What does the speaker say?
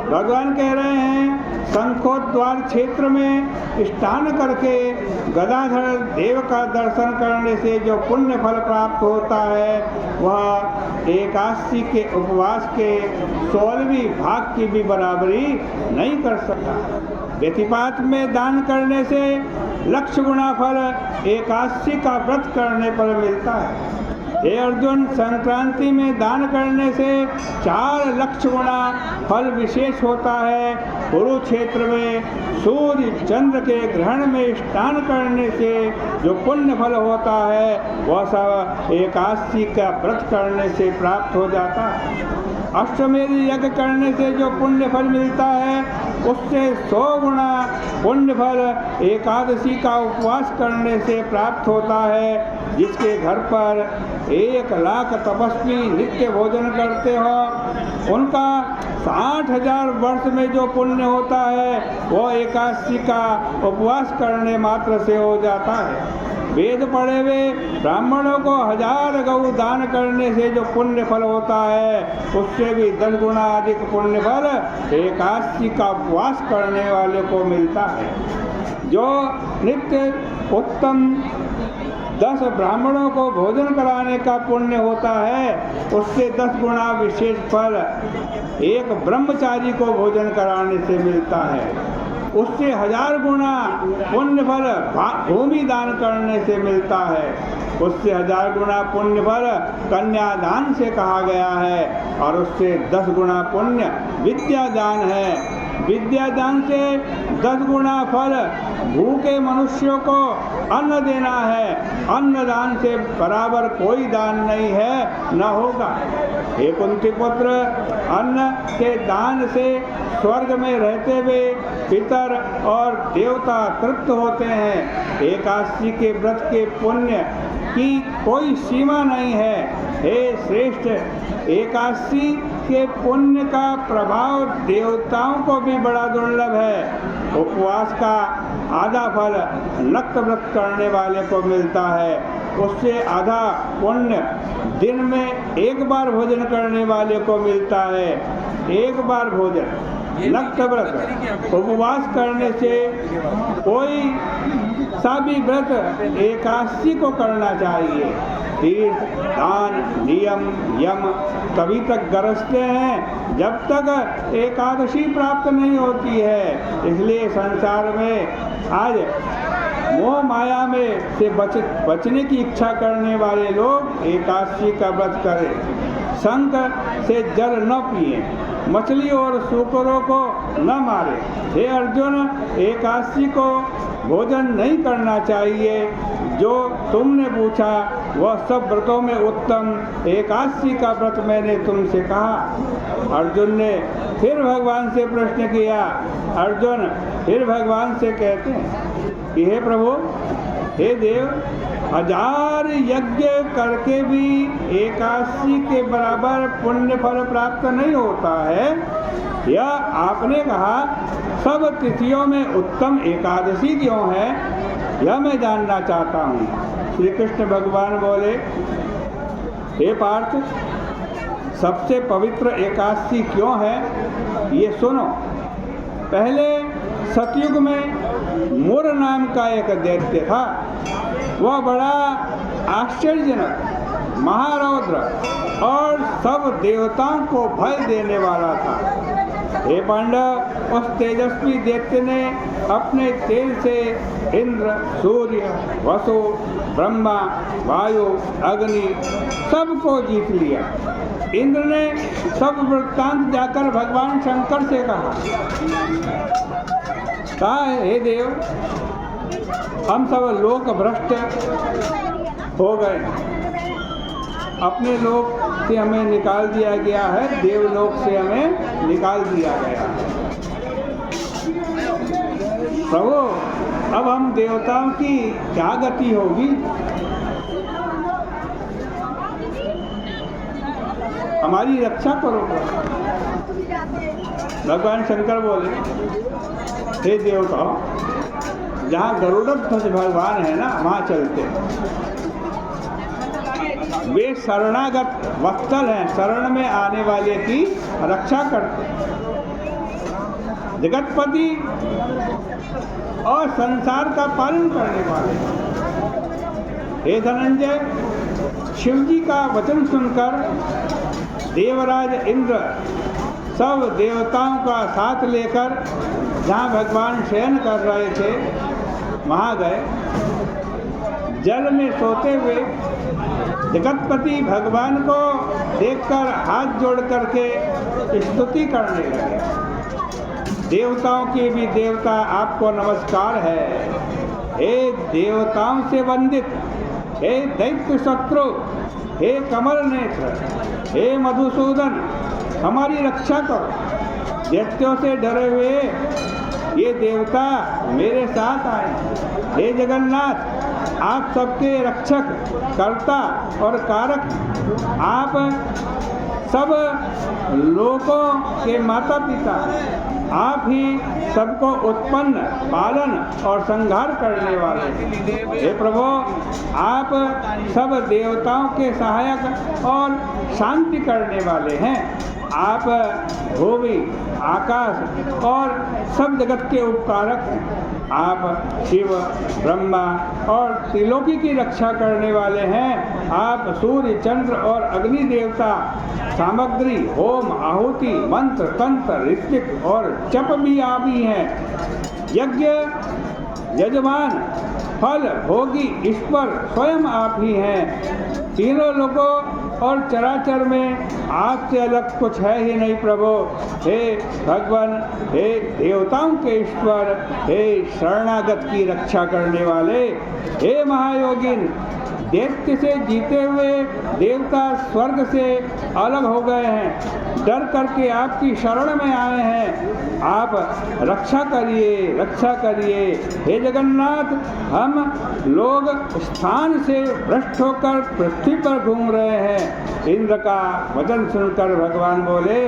भगवान कह रहे हैं शंखोद्वार क्षेत्र में स्नान करके गदाधर देव का दर्शन करने से जो पुण्य फल प्राप्त होता है वह एकादशी के उपवास के 16वीं भाग की भी बराबरी नहीं कर सकता। व्यतिपात में दान करने से लक्ष गुना फल एकादशी का व्रत करने पर मिलता है। हे अर्जुन, संक्रांति में दान करने से 4 लक्ष गुना फल विशेष होता है। कुरुक्षेत्र में सूर्य चंद्र के ग्रहण में स्नान करने से जो पुण्य फल होता है वह सब एकादशी का व्रत करने से प्राप्त हो जाता है। अश्वमेध यज्ञ करने से जो पुण्य फल मिलता है उससे 100 गुना पुण्य फल एकादशी का उपवास करने से प्राप्त होता है। जिसके घर पर 1 लाख तपस्वी नित्य भोजन करते हो उनका 60,000 वर्ष में जो पुण्य होता है वह एकादशी का उपवास करने मात्र से हो जाता है। वेद पढ़े हुए ब्राह्मणों को 1000 गौ दान करने से जो पुण्य फल होता है उससे भी 10 गुना अधिक पुण्य फल एकादशी का उपवास करने वाले को मिलता है। जो नित्य उत्तम 10 ब्राह्मणों को भोजन कराने का पुण्य होता है उससे 10 गुना विशेष फल एक ब्रह्मचारी को भोजन कराने से मिलता है। उससे 1000 गुना पुण्य फल भूमि दान करने से मिलता है। उससे 1000 गुना पुण्य फल कन्यादान से कहा गया है और उससे 10 गुना पुण्य विद्यादान है। विद्यादान से 10 गुना फल भूखे मनुष्यों को अन्न देना है। अन्नदान से बराबर कोई दान नहीं है, न होगा। हे कुंती पुत्र, अन्न के दान से स्वर्ग में रहते हुए पितर और देवता तृप्त होते हैं। एकादशी के व्रत के पुण्य की कोई सीमा नहीं है। हे श्रेष्ठ, एकादशी के पुण्य का प्रभाव देवताओं को भी बड़ा दुर्लभ है। उपवास का आधा फल नक्त व्रत करने वाले को मिलता है। उससे आधा पुण्य दिन में 1 बार भोजन करने वाले को मिलता है। 1 बार भोजन नक्त व्रत उपवास करने से कोई सा भी व्रत एकादशी को करना चाहिए। तीर्थ दान नियम यम तभी तक गरजते हैं जब तक एकादशी प्राप्त नहीं होती है। इसलिए संसार में आज मोह माया में से बचने की इच्छा करने वाले लोग एकादशी का व्रत करें। शंख से जल न पिए, मछली और सूकरों को न मारे। हे अर्जुन, एकादशी को भोजन नहीं करना चाहिए। जो तुमने पूछा वह सब व्रतों में उत्तम एकादशी का व्रत मैंने तुमसे कहा। अर्जुन ने फिर भगवान से प्रश्न किया। अर्जुन फिर भगवान से कहते हैं कि हे प्रभु, हे देव, 1000 यज्ञ करके भी एकादशी के बराबर पुण्य फल प्राप्त नहीं होता है। यह आपने कहा सब तिथियों में उत्तम एकादशी क्यों है, यह मैं जानना चाहता हूँ। श्री कृष्ण भगवान बोले, हे पार्थ, सबसे पवित्र एकादशी क्यों है ये सुनो। पहले सतयुग में मुर नाम का एक दैत्य था। वह बड़ा आश्चर्यजनक, महारौद्र और सब देवताओं को भय देने वाला था। हे पांडव, उस तेजस्वी दैत्य ने अपने तेज से इंद्र, सूर्य, वसु, ब्रह्मा, वायु, अग्नि सबको जीत लिया। इंद्र ने सब वृत्तांत जाकर भगवान शंकर से कहा, हे देव, हम सब लोक भ्रष्ट हो गए। अपने लोक से हमें निकाल दिया गया है, देवलोक से हमें निकाल दिया गया। प्रभु, अब हम देवताओं की क्या गति होगी? हमारी रक्षा करो। भगवान शंकर बोले, हे देवताओं, जहाँ गरुड़ध्वज भगवान है ना, वहाँ चलते हैं। वे शरणागत वत्सल हैं, शरण में आने वाले की रक्षा करते हैं। जगतपति और संसार का पालन करने वाले। हे धनंजय, शिव जी का वचन सुनकर देवराज इंद्र सब देवताओं का साथ लेकर जहाँ भगवान शयन कर रहे थे वहाँ गए। जल में सोते हुए जगतपति भगवान को देखकर हाथ जोड़ करके स्तुति करने लगे। देवताओं के भी देवता आपको नमस्कार है। हे देवताओं से वंदित, हे दैत्य शत्रु, हे कमल नेत्र, हे मधुसूदन, हमारी रक्षा करो। दैत्यों से डरे हुए ये देवता मेरे साथ आए। हे जगन्नाथ, आप सबके रक्षक, कर्ता और कारक, आप सब लोगों के माता पिता, आप ही सबको उत्पन्न, पालन और संहार करने वाले। हे प्रभु, आप सब देवताओं के सहायक और शांति करने वाले हैं। आप भूमि, आकाश और सब जगत के उपकारक हैं। आप शिव, ब्रह्मा और त्रिलोकी की रक्षा करने वाले हैं। आप सूर्य, चंद्र और अग्नि देवता, सामग्री, होम, आहुति, मंत्र, तंत्र, ऋत्विक और जप भी आप ही हैं। यज्ञ यजमान, फल भोगी, ईश्वर स्वयं आप ही हैं। तीनों लोगों और चराचर में आपसे अलग कुछ है ही नहीं प्रभु। हे भगवान, हे देवताओं के ईश्वर, हे शरणागत की रक्षा करने वाले, हे महायोगिन, दैत्य से जीते हुए देवता स्वर्ग से अलग हो गए हैं, डर करके आपकी शरण में आए हैं। आप रक्षा करिए, रक्षा करिए। हे जगन्नाथ, हम लोग स्थान से भ्रष्ट होकर पृथ्वी पर घूम रहे हैं। इंद्र का वचन सुनकर भगवान बोले,